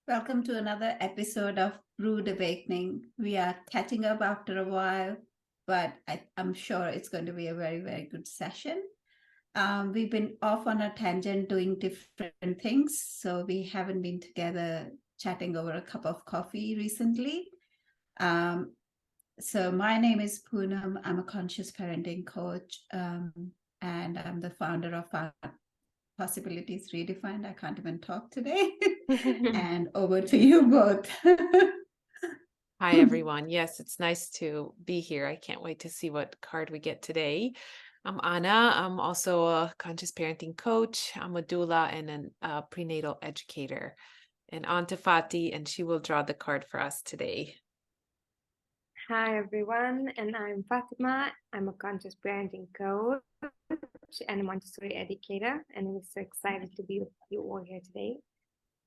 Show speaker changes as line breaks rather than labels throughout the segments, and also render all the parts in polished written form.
Welcome to another episode of Brewed Awakening. We are catching up after a while, but I'm sure it's going to be a very, very good session. We've been off on a tangent doing different things, so we haven't been together chatting over a cup of coffee recently. So my name is Poonam. I'm a conscious parenting coach, and I'm the founder of Possibilities Redefined. I can't even talk today. And over to you both.
Hi, everyone. Yes, it's nice to be here. I can't wait to see what card we get today. I'm Anna. I'm also a conscious parenting coach. I'm a doula and a prenatal educator. And on to Fati, and she will draw the card for us today.
Hi everyone, and I'm Fatima. I'm a conscious parenting coach and a Montessori educator, and I'm so excited to be with you all here today.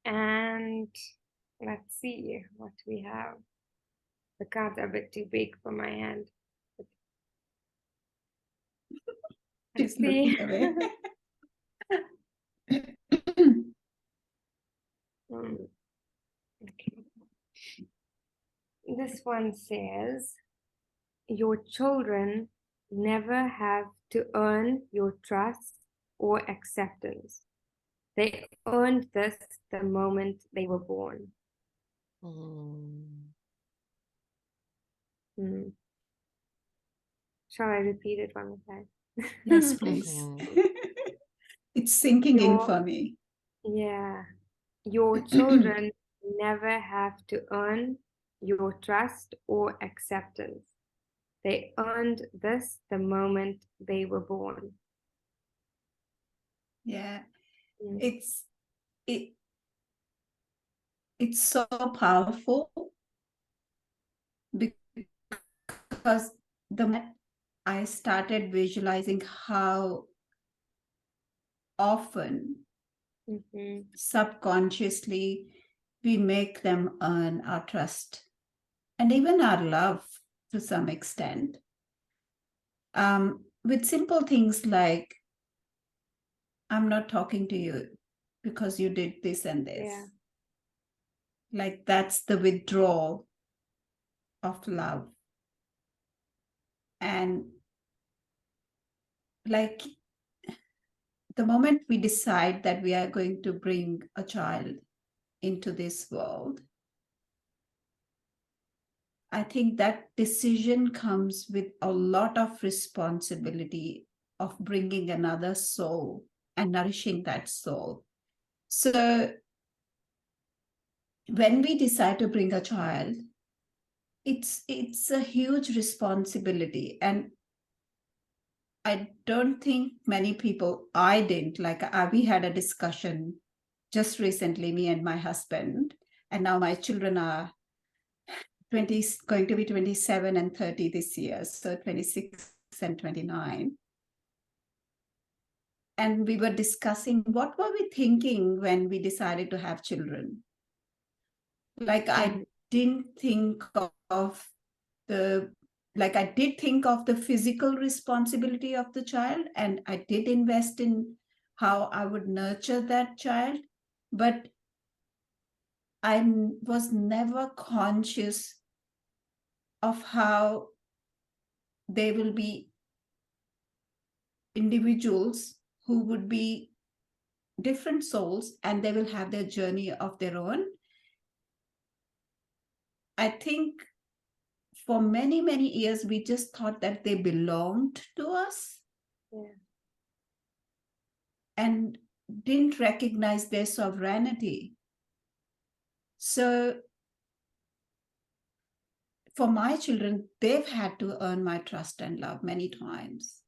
And let's see what we have. The cards are a bit too big for my hand.
Just looking away.
Okay. This one says, your children never have to earn your trust or acceptance. They earned this the moment they were born. Shall I repeat it one more time?
Yes, please. It's sinking in for me.
Yeah. Your children never have to earn your trust or acceptance. They earned this the moment they were born.
Yeah. It's so powerful because the moment I started visualizing how often subconsciously we make them earn our trust and even our love to some extent, with simple things like, I'm not talking to you because you did this and this.
Yeah.
Like that's the withdrawal of love. And like the moment we decide that we are going to bring a child into this world, I think that decision comes with a lot of responsibility of bringing another soul and nourishing that soul. So when we decide to bring a child, it's a huge responsibility. And I don't think many people, I didn't, we had a discussion just recently, me and my husband, and now my children are going to be 27 and 30 this year, so 26 and 29. And we were discussing what were we thinking when we decided to have children. Like I didn't think of I did think of the physical responsibility of the child, and I did invest in how I would nurture that child, but I was never conscious of how they will be individuals who would be different souls and they will have their journey of their own. I think for many, many years, we just thought that they belonged to us.
Yeah.
And didn't recognize their sovereignty. So for my children, they've had to earn my trust and love many times.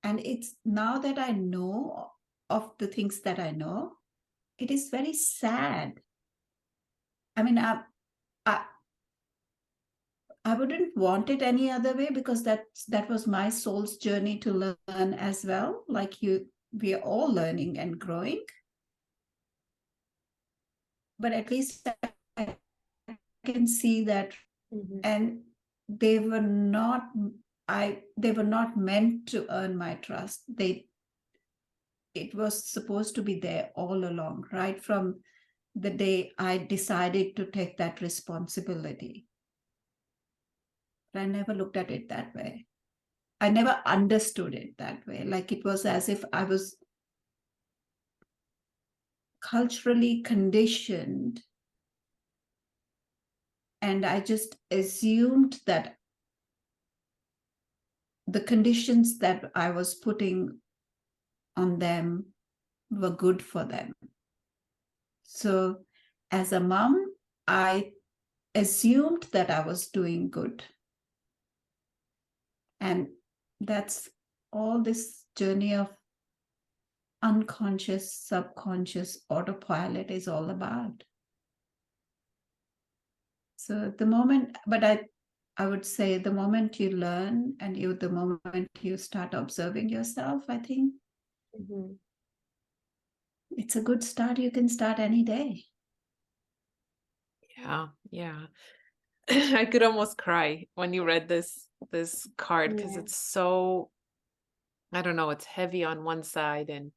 And it's now that I know of the things that I know, it is very sad. I mean, I wouldn't want it any other way, because that was my soul's journey to learn as well. We are all learning and growing. But at least I can see that, and they were not meant to earn my trust. it was supposed to be there all along, right from the day I decided to take that responsibility. But I never looked at it that way. I never understood it that way. Like it was as if I was culturally conditioned, and I just assumed that the conditions that I was putting on them were good for them. So as a mom, I assumed that I was doing good. And that's all this journey of unconscious, subconscious autopilot is all about. So the moment, but I would say the moment you learn and the moment you start observing yourself, I think it's a good start. You can start any day.
Yeah. I could almost cry when you read this card, because it's so, I don't know, it's heavy on one side and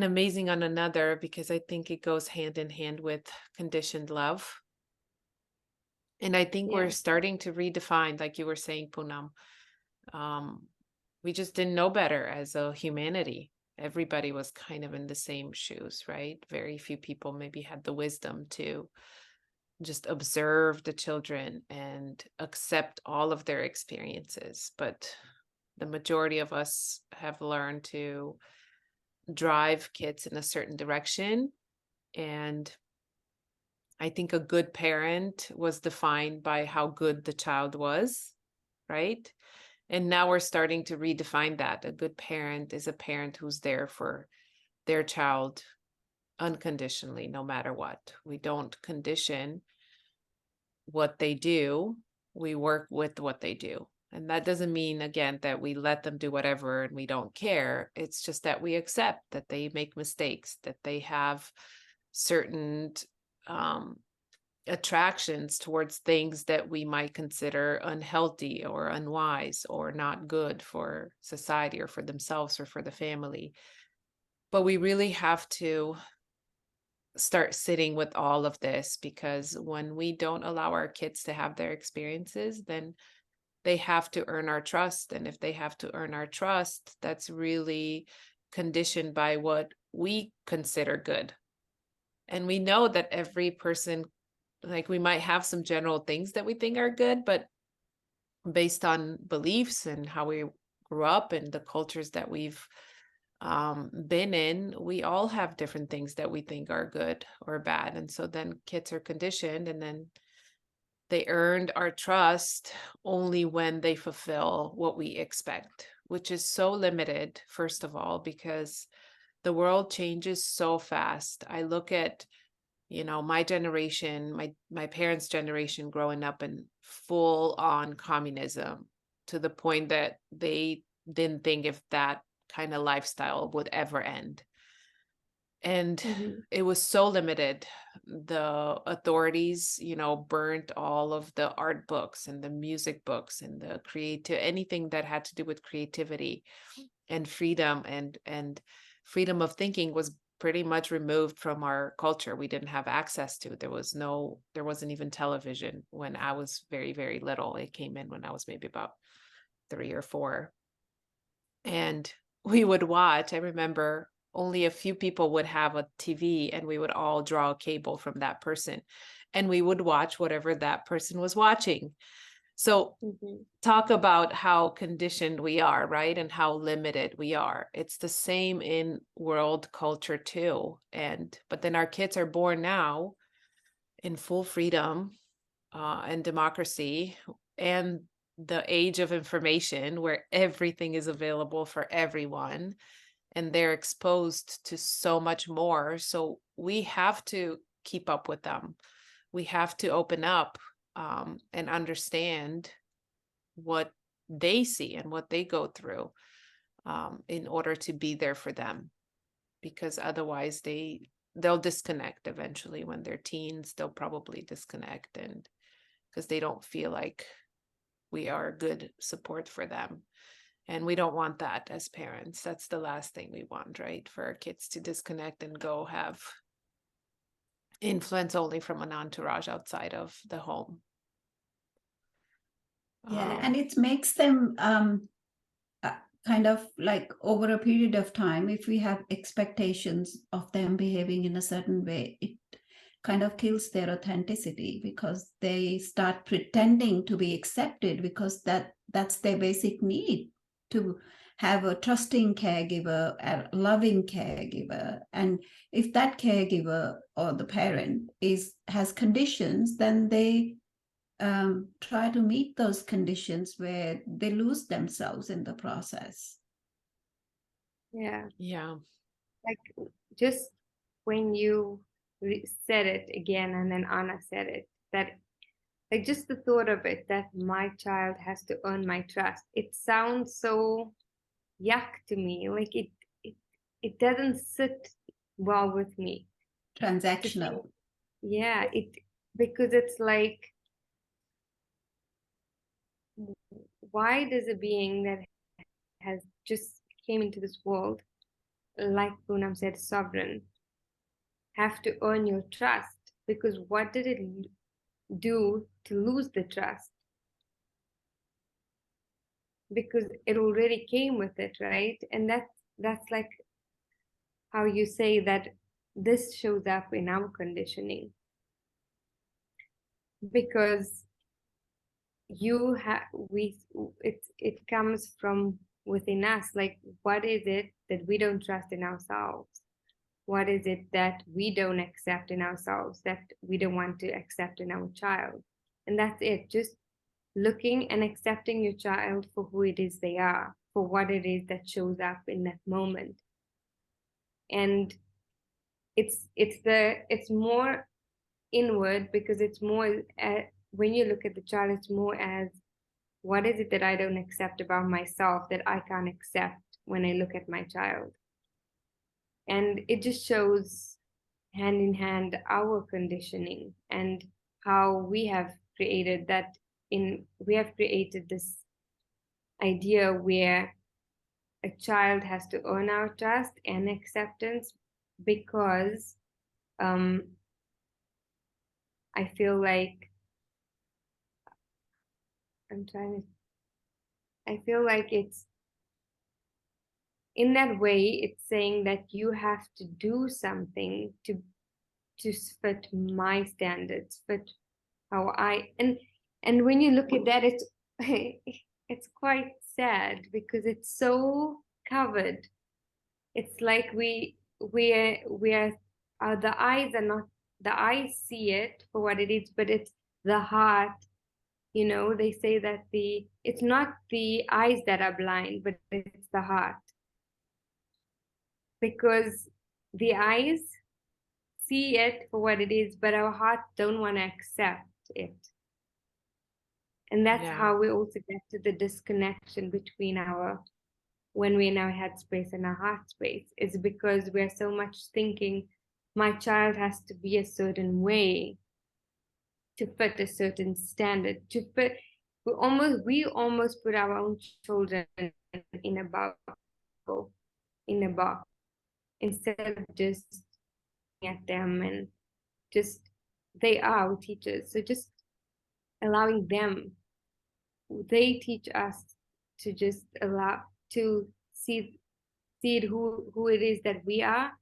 amazing on another, because I think it goes hand in hand with conditioned love. And I think we're starting to redefine, like you were saying, Poonam. We just didn't know better as a humanity. Everybody was kind of in the same shoes, right? Very few people maybe had the wisdom to just observe the children and accept all of their experiences. But the majority of us have learned to drive kids in a certain direction. And I think a good parent was defined by how good the child was, right? And now we're starting to redefine that. A good parent is a parent who's there for their child unconditionally, no matter what. We don't condition what they do. We work with what they do. And that doesn't mean, again, that we let them do whatever and we don't care. It's just that we accept that they make mistakes, that they have certain attractions towards things that we might consider unhealthy or unwise or not good for society or for themselves or for the family. But we really have to start sitting with all of this, because when we don't allow our kids to have their experiences, then they have to earn our trust. And if they have to earn our trust, that's really conditioned by what we consider good. And we know that every person, like, we might have some general things that we think are good, but based on beliefs and how we grew up and the cultures that we've been in, we all have different things that we think are good or bad. And so then kids are conditioned, and then they earned our trust only when they fulfill what we expect, which is so limited, first of all, because the world changes so fast. I look at, my generation, my parents' generation growing up in full on communism, to the point that they didn't think if that kind of lifestyle would ever end. And it was so limited. The authorities, burnt all of the art books and the music books and the anything that had to do with creativity and freedom and freedom of thinking was pretty much removed from our culture. We didn't have access to. There wasn't even television when I was very, very little. It came in when I was maybe about 3 or 4. And we would watch. I remember only a few people would have a TV, and we would all draw a cable from that person, and we would watch whatever that person was watching. So talk about how conditioned we are, right? And how limited we are. It's the same in world culture too. But then our kids are born now in full freedom and democracy, and the age of information where everything is available for everyone, and they're exposed to so much more. So we have to keep up with them. We have to open up and understand what they see and what they go through in order to be there for them, because otherwise they'll disconnect eventually. When they're teens, they'll probably disconnect, and because they don't feel like we are good support for them. And we don't want that as parents. That's the last thing we want, right? For our kids to disconnect and go have influence only from an entourage outside of the home.
Yeah, and it makes them kind of like over a period of time, if we have expectations of them behaving in a certain way, it kind of kills their authenticity, because they start pretending to be accepted, because that's their basic need, to have a trusting caregiver, a loving caregiver. And if that caregiver or the parent has conditions, then they try to meet those conditions, where they lose themselves in the process.
Yeah.
Yeah.
Like, just when you said it again, and then Anna said it, that like just the thought of it, that my child has to earn my trust, it sounds so yuck to me. Like it doesn't sit well with me.
Transactional.
Yeah, because it's like, why does a being that has just came into this world, like Poonam said, sovereign, have to earn your trust? Because what did it do to lose the trust? Because it already came with it, right? And that's like how you say that this shows up in our conditioning, because you have it comes from within us. Like, what is it that we don't trust in ourselves? What is it that we don't accept in ourselves, that we don't want to accept in our child? And that's it. Just looking and accepting your child for who it is they are, for what it is that shows up in that moment. And it's more inward, because it's more when you look at the child, it's more as, what is it that I don't accept about myself that I can't accept when I look at my child? And it just shows hand in hand our conditioning, and how we have created this idea where a child has to earn our trust and acceptance, because I feel like it's in that way, it's saying that you have to do something to fit my standards, fit how and when you look at that, it's it's quite sad, because it's so covered. It's like we are the eyes are not, the eyes see it for what it is, but it's the heart. They say that it's not the eyes that are blind, but it's the heart, because the eyes see it for what it is, but our heart don't want to accept it. And that's how we also get to the disconnection between when we're in our head space and our heart space. It's because we're so much thinking, my child has to be a certain way to fit a certain standard, to fit. We almost put our own children in a box, instead of just looking at them and just, they are our teachers. So just allowing them, they teach us to just allow to see who it is that we are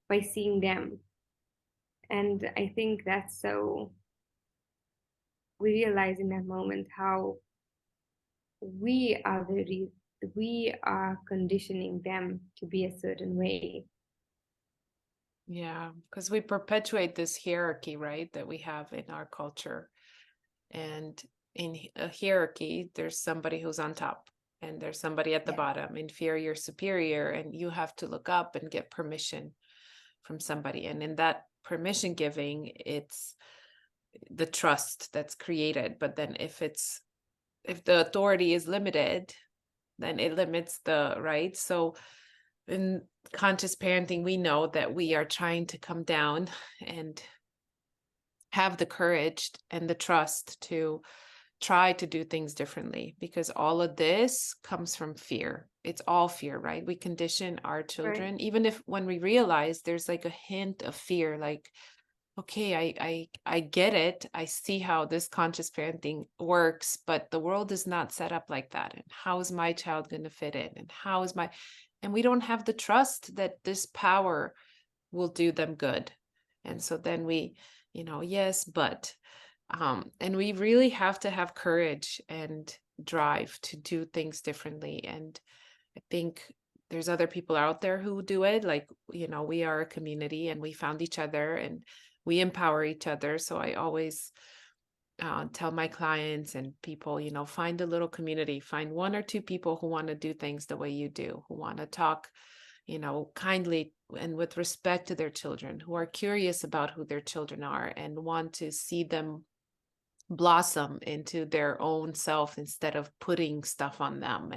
by seeing them. And I think that's so, we realize in that moment how we are conditioning them to be a certain way.
Yeah, because we perpetuate this hierarchy, right, that we have in our culture. And in a hierarchy, there's somebody who's on top and there's somebody at the bottom, inferior, superior, and you have to look up and get permission from somebody. And in that permission giving, it's the trust that's created. But then if the authority is limited, then it limits the right. So in conscious parenting, we know that we are trying to come down and have the courage and the trust to try to do things differently, because all of this comes from fear. It's all fear, right? We condition our children, even if when we realize there's like a hint of fear, like, okay, I get it. I see how this conscious parenting works, but the world is not set up like that. And how is my child going to fit in? And we don't have the trust that this power will do them good. And so then we, yes, but, and we really have to have courage and drive to do things differently. And I think there's other people out there who do it. Like, we are a community and we found each other and we empower each other. So I always tell my clients and people, find a little community, find one or two people who want to do things the way you do, who want to talk, kindly and with respect to their children, who are curious about who their children are and want to see them blossom into their own self instead of putting stuff on them.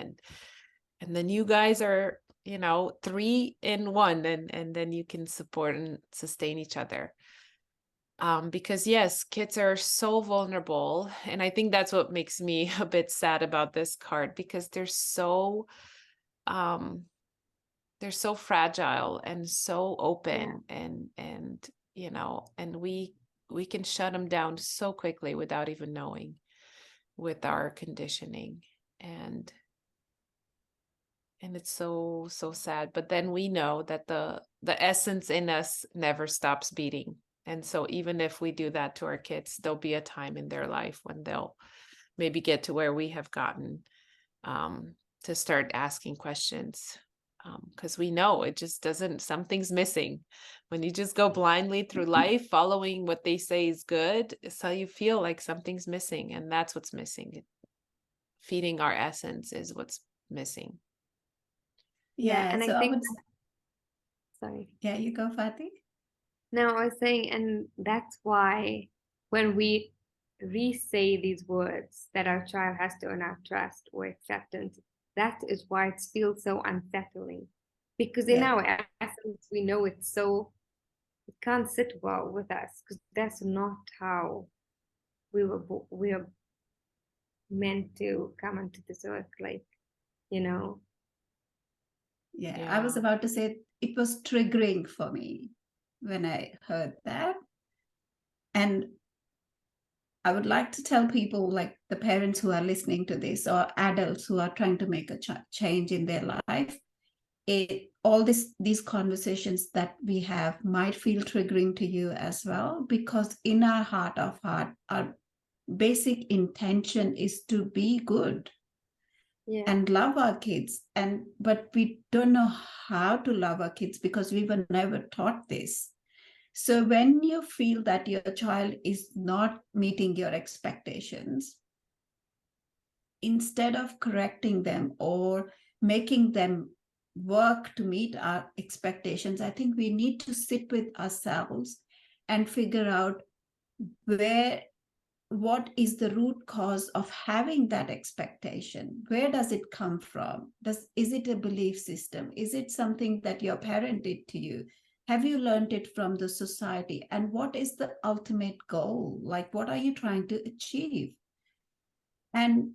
And then you guys are, 3 in 1, and then you can support and sustain each other. Because yes, kids are so vulnerable. And I think that's what makes me a bit sad about this card, because they're so fragile and so open, and and we can shut them down so quickly without even knowing, with our conditioning. And it's so sad. But then we know that the essence in us never stops beating. And so even if we do that to our kids, there'll be a time in their life when they'll maybe get to where we have gotten, to start asking questions. Because we know it just doesn't, something's missing. When you just go blindly through life, following what they say is good, so you feel like something's missing. And that's what's missing. Feeding our essence is what's missing.
Yeah,
and
so
I think,
sorry. Yeah, you go, Fatih.
No, I was saying, and that's why when we re-say these words that our child has to earn our trust or acceptance, that is why it feels so unsettling. Because in our essence, we know it can't sit well with us, because that's not how we are meant to come into this earth, like,
Yeah, I was about to say it was triggering for me when I heard that. And I would like to tell people, like the parents who are listening to this, or adults who are trying to make a change in their life, all these conversations that we have might feel triggering to you as well, because in our heart of heart, our basic intention is to be good. And love our kids, but we don't know how to love our kids because we were never taught this. So when you feel that your child is not meeting your expectations, instead of correcting them or making them work to meet our expectations, I think we need to sit with ourselves and figure out what is the root cause of having that expectation? Where does it come from? Is it a belief system? Is it something that your parent did to you? Have you learned it from the society? And what is the ultimate goal? Like, what are you trying to achieve? And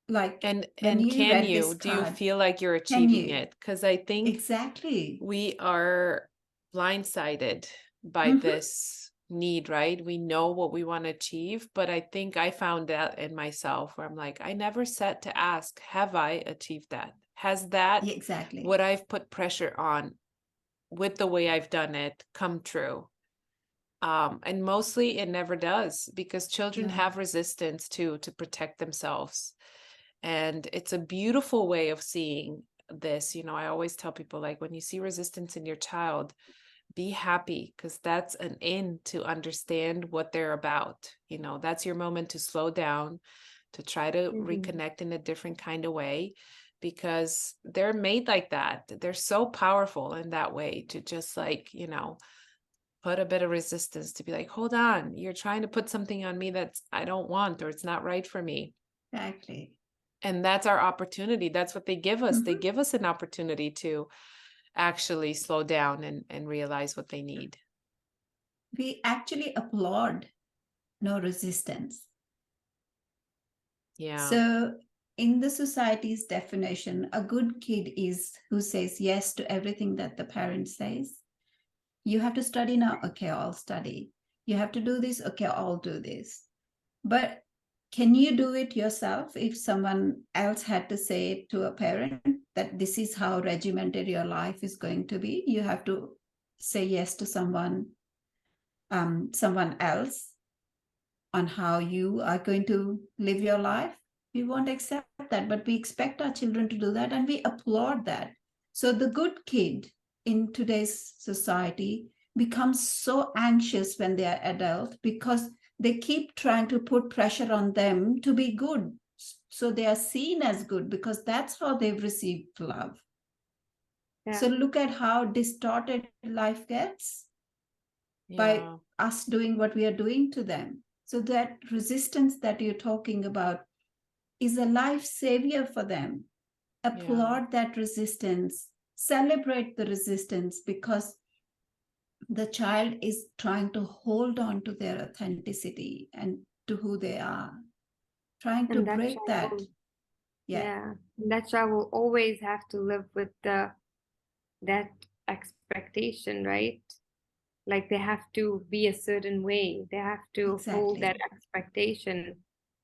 like,
and can you, do you feel like you're achieving it? Because I think
exactly
we are blindsided by this need, right? We know what we want to achieve, but I think I found that in myself, where I'm like, I never set to ask, have I achieved that? Has that what I've put pressure on with the way I've done it come true? And mostly it never does, because children have resistance to protect themselves. And it's a beautiful way of seeing this. I always tell people, like, when you see resistance in your child, be happy, because that's an in to understand what they're about. That's your moment to slow down, to try to reconnect in a different kind of way, because they're made like that. They're so powerful in that way, to just like, put a bit of resistance, to be like, hold on, you're trying to put something on me that's I don't want, or it's not right for me.
Exactly.
And that's our opportunity. That's what they give us. They give us an opportunity to actually slow down and realize what they need.
We actually applaud no resistance.
Yeah.
So in the society's definition, a good kid is who says yes to everything that the parent says. You have to study now, okay, I'll study. You have to do this, okay, I'll do this. But can you do it yourself if someone else had to say it to a parent that this is how regimented your life is going to be? You have to say yes to someone else on how you are going to live your life. We won't accept that, but we expect our children to do that and we applaud that. So the good kid in today's society becomes so anxious when they are adult because they keep trying to put pressure on them to be good. So they are seen as good because that's how they've received love.
Yeah.
So look at how distorted life gets by
Yeah.
us doing what we are doing to them. So that resistance that you're talking about is a life savior for them. Applaud that resistance, celebrate the resistance, because the child is trying to hold on to their authenticity and to who they are, trying to
And that
break that.
child,
Yeah,
that child will always have to live with that expectation, right? Like they have to be a certain way. They have to hold that
exactly.
expectation.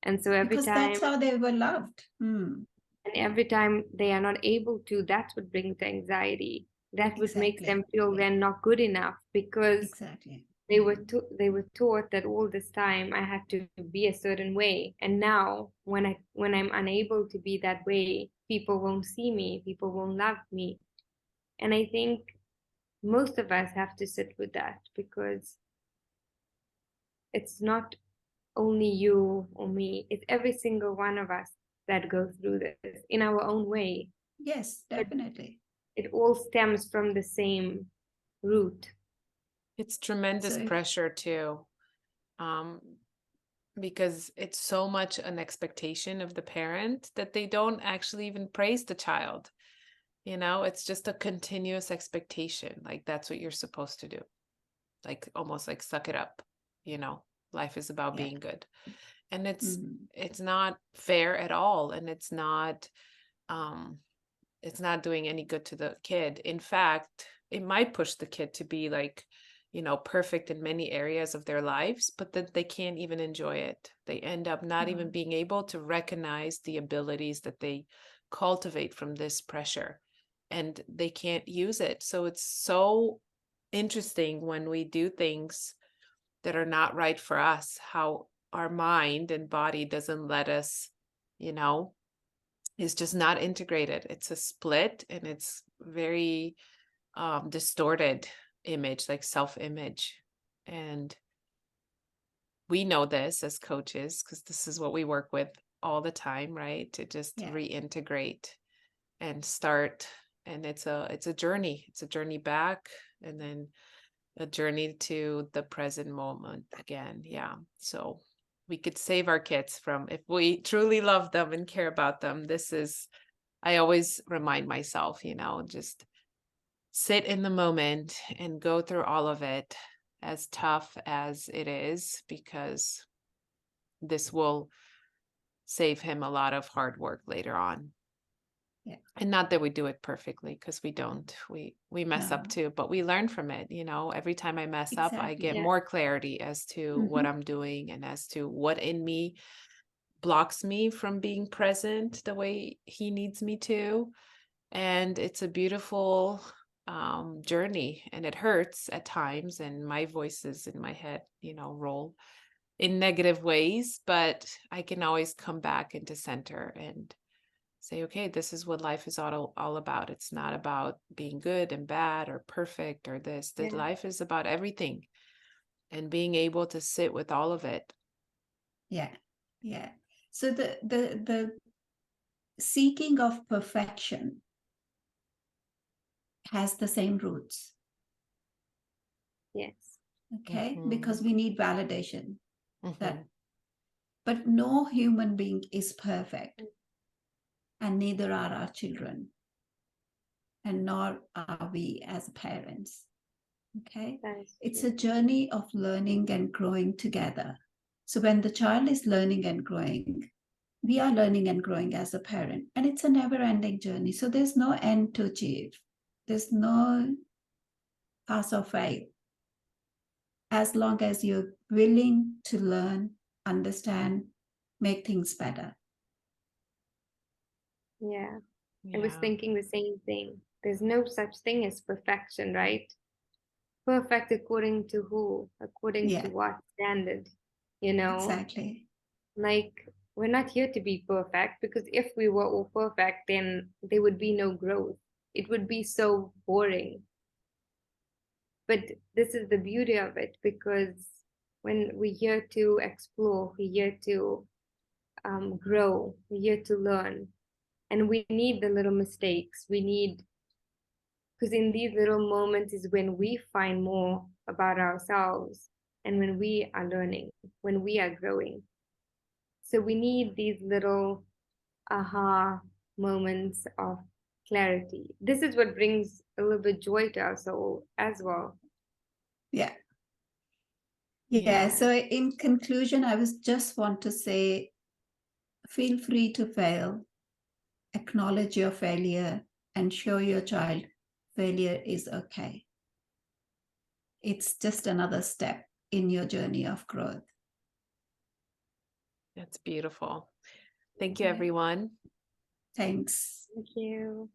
And so
Because that's how they were loved.
every time they are not able to, that's what brings the anxiety. That would make them
Exactly.
feel they're not good enough because
Exactly.
they were taught that all this time I had to be a certain way. And now when I'm unable to be that way, people won't see me, people won't love me. And I think most of us have to sit with that because it's not only you or me, it's every single one of us that go through this in our own way.
Yes,
But
definitely.
it all stems from the same root.
It's tremendous
So,
pressure too. Because it's so much an expectation of the parent that they don't actually even praise the child. It's just a continuous expectation. Like that's what you're supposed to do. Like almost like suck it up. Life is about
yeah.
being good. And it's not fair at all. And it's not doing any good to the kid. In fact, it might push the kid to be like, perfect in many areas of their lives, but that they can't even enjoy it. They end up not even being able to recognize the abilities that they cultivate from this pressure, and they can't use it. So it's so interesting when we do things that are not right for us, how our mind and body doesn't let us, is just not integrated. It's a split and it's very distorted image, like self-image. And we know this as coaches because this is what we work with all the time, right? To just reintegrate and start. And it's a journey. It's a journey back and then a journey to the present moment again. Yeah. So we could save our kids from, if we truly love them and care about them. I always remind myself, just sit in the moment and go through all of it, as tough as it is, because this will save him a lot of hard work later on.
Yeah.
And not that we do it perfectly, because we don't. We mess up too, but we learn from it. Every time I mess up, I get more clarity as to what I'm doing and as to what in me blocks me from being present the way he needs me to. And it's a beautiful journey, and it hurts at times, and my voices in my head roll in negative ways, but I can always come back into center and say, okay, this is what life is all about. It's not about being good and bad or perfect or this. That life is about everything and being able to sit with all of it.
Yeah. So the seeking of perfection has the same roots.
Yes.
Okay. Because we need validation.
Mm-hmm.
But no human being is perfect, and neither are our children, and nor are we as parents. Okay. It's a journey of learning and growing together. So when the child is learning and growing, we are learning and growing as a parent, and it's a never-ending journey. So there's no end to achieve. There's no pass or fail. As long as you're willing to learn, understand, make things better.
Yeah. I
Yeah.
was thinking the same thing. There's no such thing as perfection, right? Perfect according to who? According to
Yeah,
what standard? You know,
exactly.
like we're not here to be perfect, because if we were all perfect, then there would be no growth. It would be so boring. But this is the beauty of it, because when we're here to explore, we're here to grow, we're here to learn, and we need the little mistakes. We need, because in these little moments is when we find more about ourselves, and when we are learning, when we are growing. So we need these little aha moments of clarity. This is what brings a little bit joy to our soul as well.
Yeah.
Yeah.
Yeah. So in conclusion, I was just want to say, feel free to fail, acknowledge your failure, and show your child failure is okay. It's just another step in your journey of growth.
That's beautiful. Thank you,
Yeah.
everyone.
Thanks.
Thank you.